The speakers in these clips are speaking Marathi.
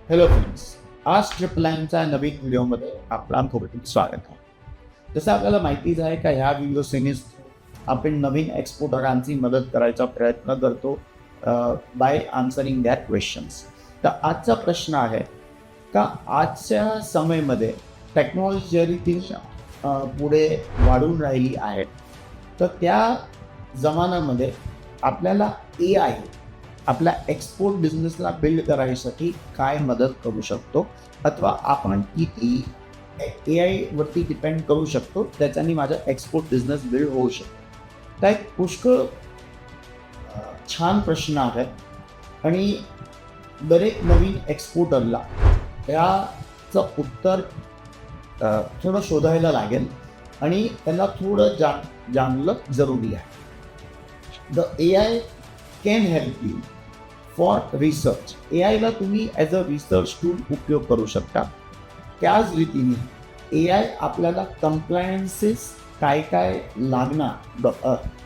हॅलो फ्रेंड्स, आज ट्रिप लाईनच्या नवीन व्हिडिओमध्ये आपलं खूप स्वागत आहे. जसं आपल्याला माहितीच आहे का ह्या व्हिडिओ सिरीज आपण नवीन एक्सपोर्टरांची मदत करायचा प्रयत्न करतो बाय आन्सरिंग दॅट क्वेश्चन्स. तर आजचा प्रश्न आहे का आजच्या समयमध्ये टेक्नॉलॉजी जरी पुढे वाढून राहिली आहे तर त्या जमान्यामध्ये आपल्याला AI आपल्या एक्सपोर्ट बिझनेसला बिल्ड करायसाठी काय मदत करू शकतो अथवा आपण किती AI वरती डिपेंड करू शकतो त्याच्याने माझा एक्सपोर्ट बिझनेस बिल्ड होऊ शकतो. तर एक पुष्कळ छान प्रश्न आहे आणि दरेक नवीन एक्सपोर्टरला याचं उत्तर थोडं शोधायला लागेल आणि त्यांना थोडं जाणलं जरुरी आहे. The AI can help you for research. AIला तुम्ही ॲज अ रिसर्च टूल उपयोग करू शकता. त्याच रीतीने AI आपल्याला कंप्लायन्सेस काय काय लागणार,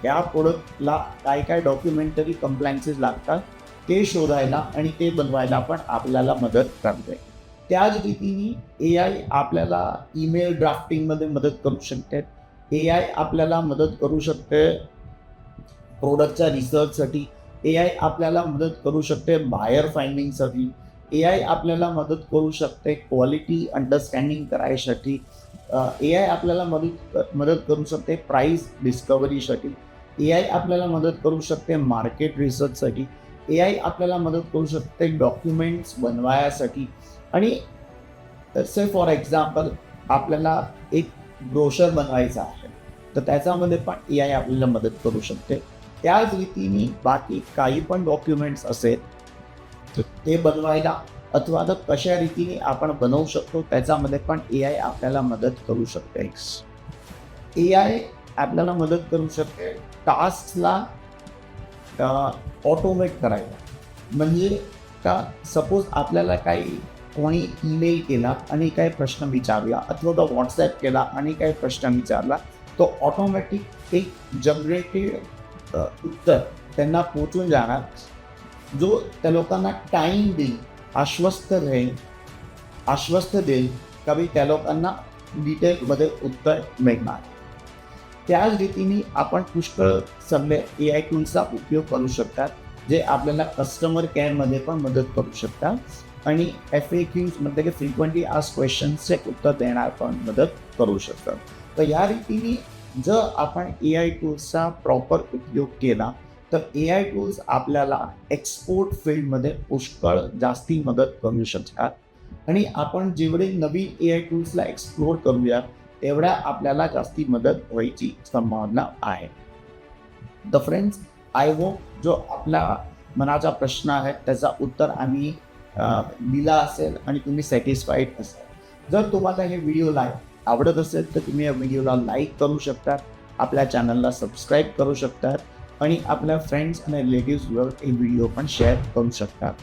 या प्रोडक्टला काय काय डॉक्युमेंटरी कंप्लायन्सेस लागतात ते शोधायला आणि ते बनवायला पण आपल्याला मदत करते. त्याच रीतीने AI आपल्याला ईमेल ड्राफ्टिंगमध्ये मदत करू शकते. AI आपल्याला मदत करू शकते प्रोडक्टच्या रिसर्चसाठी. AI आपल्याला मदत करू शकते बायर फाइंडिंगसाठी. AI आपल्याला मदत करू शकते क्वालिटी अंडरस्टँडिंग करायसाठी. AI आपल्याला मदत करू शकते प्राईस डिस्कवरीसाठी. AI आपल्याला मदत करू शकते मार्केट रिसर्चसाठी. AI आपल्याला मदत करू शकते डॉक्युमेंट्स बनवायसाठी. आणि से फॉर एक्झाम्पल आपल्याला एक ब्रोशर बनवायचा आहे तर त्याच्यामध्ये पण AI आपल्याला मदत करू शकते. त्याच रीतीने बाकी काही पण डॉक्युमेंट्स असेल तर ते बनवायला अथवा तर कशा रीतीने आपण बनवू शकतो त्याच्यामध्ये पण AI आपल्याला मदत करू शकते. AI आपल्याला मदत करू शकते टास्कला ऑटोमेट करायला. म्हणजे का सपोज आपल्याला काही कोणी ईमेल केला आणि काही प्रश्न विचारला अथवा तो व्हॉट्सॲप केला आणि काही प्रश्न विचारला तो ऑटोमॅटिक एक जनरेटेड उत्तर त्यांना पोचून जाणार जो त्या लोकांना टाईम देईल, आश्वस्त देईल का बी त्या लोकांना डिटेलमध्ये उत्तर मिळणार. त्याच रीतीने आपण पुष्कळ सगळे AI टूल्सचा उपयोग करू शकतात जे आपल्याला कस्टमर केअरमध्ये पण मदत करू शकतात आणि FAQमध्ये की फ्रिक्वेंटली आस्क्ड क्वेश्चन्सचे उत्तर देणार पण मदत करू शकतात. तर या रीतीने जर आपण AI टूल्सचा प्रॉपर उपयोग केला तर AI टूल्स आपल्याला एक्सपोर्ट फील्डमध्ये पुष्कळ जास्ती मदत करू शकतात. आणि आपण जेवढे नवीन AI टूल्सला एक्सप्लोर करूया तेवढ्या आपल्याला जास्ती मदत व्हायची संभावना आहे. द फ्रेंड्स, आय होप जो आपला मनाचा प्रश्न आहे त्याचा उत्तर आम्ही दिला असेल आणि तुम्ही सॅटिस्फाईड असाल. जर तुम्हाला हे व्हिडिओ आवडत असेल तर तुम्ही या व्हिडिओला लाईक करू शकता, आपल्या चॅनलला सबस्क्राईब करू शकतात आणि आपल्या फ्रेंड्स आणि रिलेटिव्सवर हे व्हिडिओ पण शेअर करू शकतात.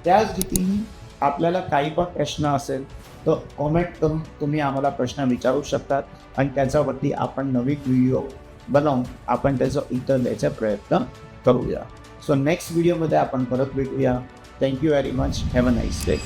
त्याच रीतीने आपल्याला काही पण प्रश्न असेल तर कॉमेंट करून तुम्ही आम्हाला प्रश्न विचारू शकतात आणि त्याच्यावरती आपण नवीन व्हिडिओ बनवून आपण त्याचं उत्तर द्यायचा प्रयत्न करूया. सो नेक्स्ट व्हिडिओमध्ये आपण परत भेटूया. Thank you very much. Have a nice day.